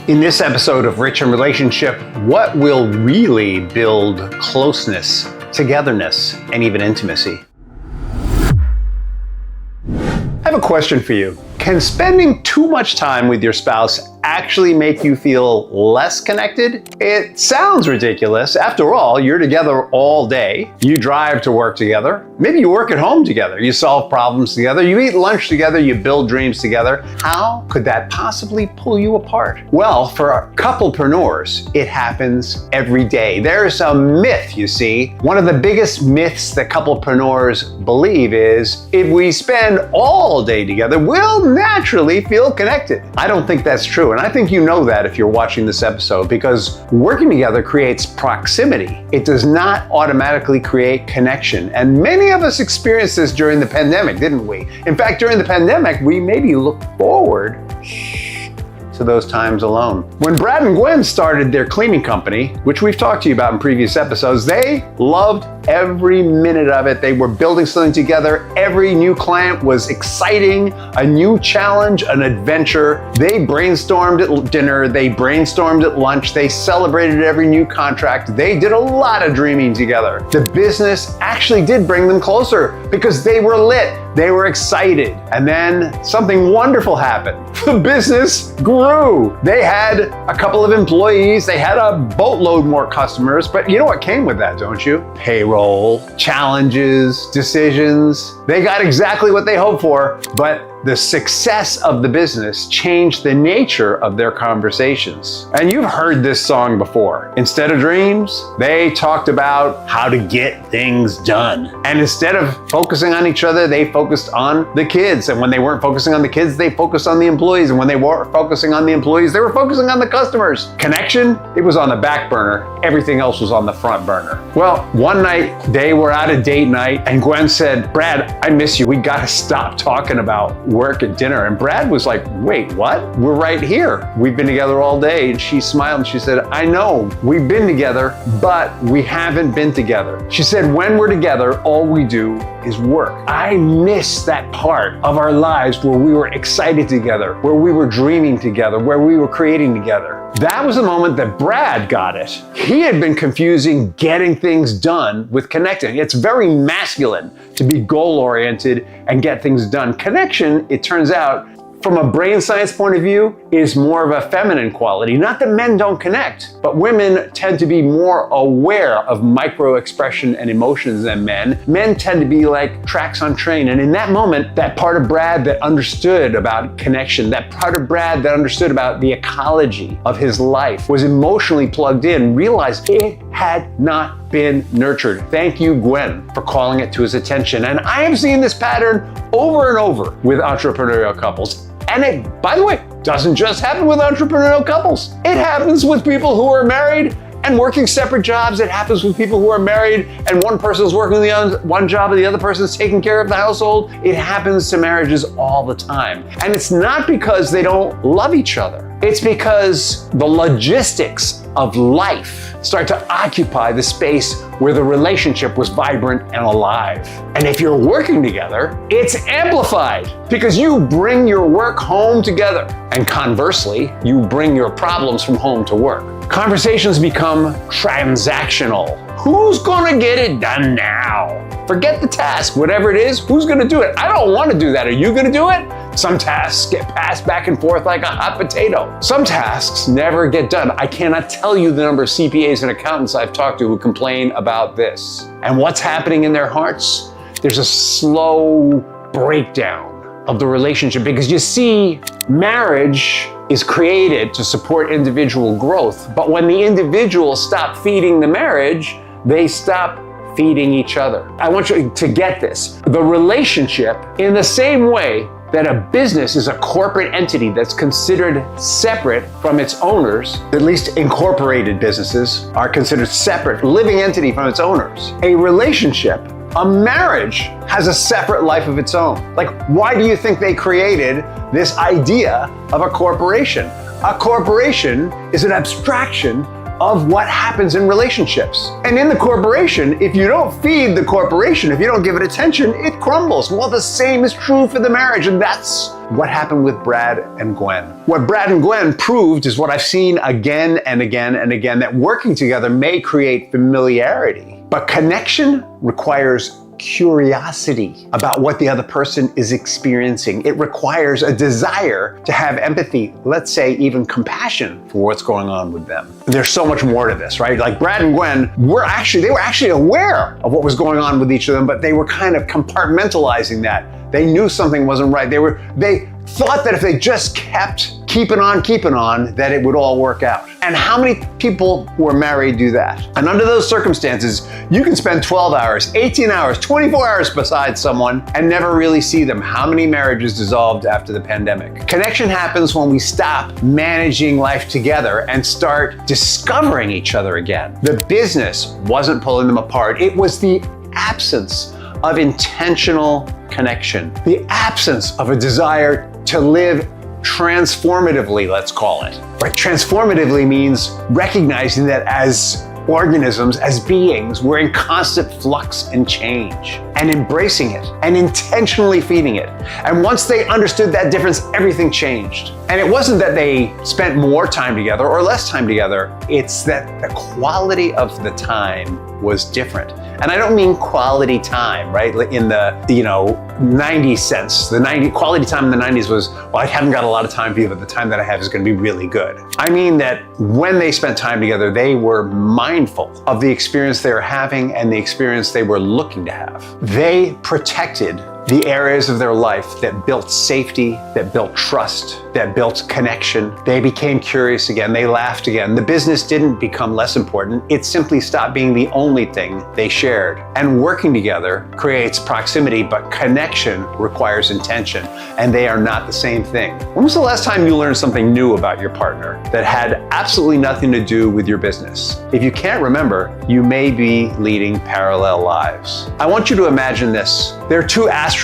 In this episode of Rich in Relationship, what will really build closeness, togetherness, and even intimacy? I have a question for you. Can spending too much time with your spouse actually make you feel less connected? It sounds ridiculous. After all, you're together all day. You drive to work together. Maybe you work at home together. You solve problems together. You eat lunch together. You build dreams together. How could that possibly pull you apart? Well, for couplepreneurs, it happens every day. There's a myth, you see. One of the biggest myths that couplepreneurs believe is if we spend all day together, we'll naturally feel connected. I don't think that's true. And I think you know that if you're watching this episode, because working together creates proximity. It does not automatically create connection. And many of us experienced this during the pandemic, didn't we? In fact, during the pandemic, we maybe looked forward to those times alone. When Brad and Gwen started their cleaning company, which we've talked to you about in previous episodes, they loved every minute of it. They were building something together. Every new client was exciting, a new challenge, an adventure. They brainstormed at dinner, they brainstormed at lunch, they celebrated every new contract. They did a lot of dreaming together. The business actually did bring them closer because they were lit. They were excited. And then something wonderful happened. The business grew. They had a couple of employees. They had a boatload more customers. But you know what came with that, don't you? Payroll, challenges, decisions. They got exactly what they hoped for, but the success of the business changed the nature of their conversations. And you've heard this song before. Instead of dreams, they talked about how to get things done. And instead of focusing on each other, they focused on the kids. And when they weren't focusing on the kids, they focused on the employees. And when they weren't focusing on the employees, they were focusing on the customers. Connection, it was on the back burner. Everything else was on the front burner. Well, one night they were at a date night and Gwen said, "Brad, I miss you. We gotta stop talking about work at dinner." And Brad was like, "Wait, what? We're right here. We've been together all day." And she smiled and she said, "I know we've been together, but we haven't been together." She said, "When we're together, all we do is work." I miss that part of our lives where we were excited together, where we were dreaming together, where we were creating together. That was the moment that Brad got it. He had been confusing getting things done with connecting. It's very masculine to be goal-oriented and get things done. Connection, it turns out, from a brain science point of view, is more of a feminine quality. Not that men don't connect, but women tend to be more aware of micro expression and emotions than men. Men tend to be like tracks on train. And in that moment, that part of Brad that understood about connection, that part of Brad that understood about the ecology of his life, was emotionally plugged in, realized it had not been nurtured. Thank you, Gwen, for calling it to his attention. And I have seen this pattern over and over with entrepreneurial couples. And it, by the way, doesn't just happen with entrepreneurial couples. It happens with people who are married and working separate jobs. It happens with people who are married and one person's working one job and the other person's taking care of the household. It happens to marriages all the time. And it's not because they don't love each other. It's because the logistics of life start to occupy the space where the relationship was vibrant and alive. And if you're working together, it's amplified because you bring your work home together. And conversely, you bring your problems from home to work. Conversations become transactional. Who's gonna get it done now? Forget the task, whatever it is, who's gonna do it? I don't wanna do that, are you gonna do it? Some tasks get passed back and forth like a hot potato. Some tasks never get done. I cannot tell you the number of CPAs and accountants I've talked to who complain about this. And what's happening in their hearts? There's a slow breakdown of the relationship because you see, marriage is created to support individual growth. But when the individuals stop feeding the marriage, they stop feeding each other. I want you to get this. The relationship, in the same way that a business is a corporate entity that's considered separate from its owners, at least incorporated businesses are considered separate, living entity from its owners. A relationship, a marriage, has a separate life of its own. Like, why do you think they created this idea of a corporation? A corporation is an abstraction of what happens in relationships. And in the corporation, if you don't feed the corporation, if you don't give it attention, it crumbles. Well, the same is true for the marriage, and that's what happened with Brad and Gwen. What Brad and Gwen proved is what I've seen again and again and again, that working together may create familiarity, but connection requires curiosity about what the other person is experiencing. It requires a desire to have empathy, let's say even compassion for what's going on with them. There's so much more to this, right? Like Brad and Gwen they were actually aware of what was going on with each of them, but they were kind of compartmentalizing that. They knew something wasn't right. They thought that if they just kept keeping on, that it would all work out. And how many people who are married do that? And under those circumstances, you can spend 12 hours, 18 hours, 24 hours beside someone and never really see them. How many marriages dissolved after the pandemic? Connection happens when we stop managing life together and start discovering each other again. The business wasn't pulling them apart. It was the absence of intentional connection, the absence of a desire to live transformatively, let's call it. Right? Transformatively means recognizing that as organisms, as beings, we're in constant flux and change, and embracing it and intentionally feeding it. And once they understood that difference, everything changed. And it wasn't that they spent more time together or less time together, it's that the quality of the time was different. And I don't mean quality time, right? In the 90s sense. Quality time in the 90s was, well, I haven't got a lot of time for you, but the time that I have is going to be really good. I mean that when they spent time together, they were mindful of the experience they were having and the experience they were looking to have. They protected the areas of their life that built safety, that built trust, that built connection. They became curious again. They laughed again. The business didn't become less important. It simply stopped being the only thing they shared. And working together creates proximity, but connection requires intention, and they are not the same thing. When was the last time you learned something new about your partner that had absolutely nothing to do with your business? If you can't remember, you may be leading parallel lives. I want you to imagine this. There are two astronauts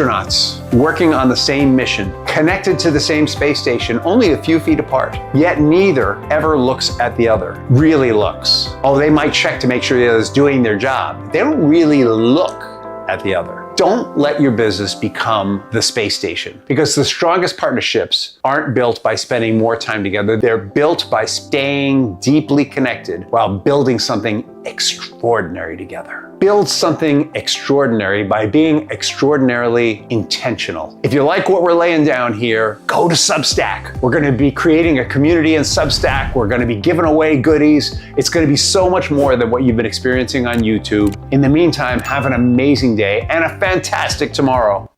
working on the same mission, connected to the same space station, only a few feet apart, yet neither ever looks at the other, really looks. Oh, they might check to make sure the other's doing their job. They don't really look at the other. Don't let your business become the space station, because the strongest partnerships aren't built by spending more time together. They're built by staying deeply connected while building something extraordinary together. Build something extraordinary by being extraordinarily intentional. If you like what we're laying down here, go to Substack. We're going to be creating a community in Substack. We're going to be giving away goodies. It's going to be so much more than what you've been experiencing on YouTube. In the meantime, have an amazing day and a fantastic tomorrow.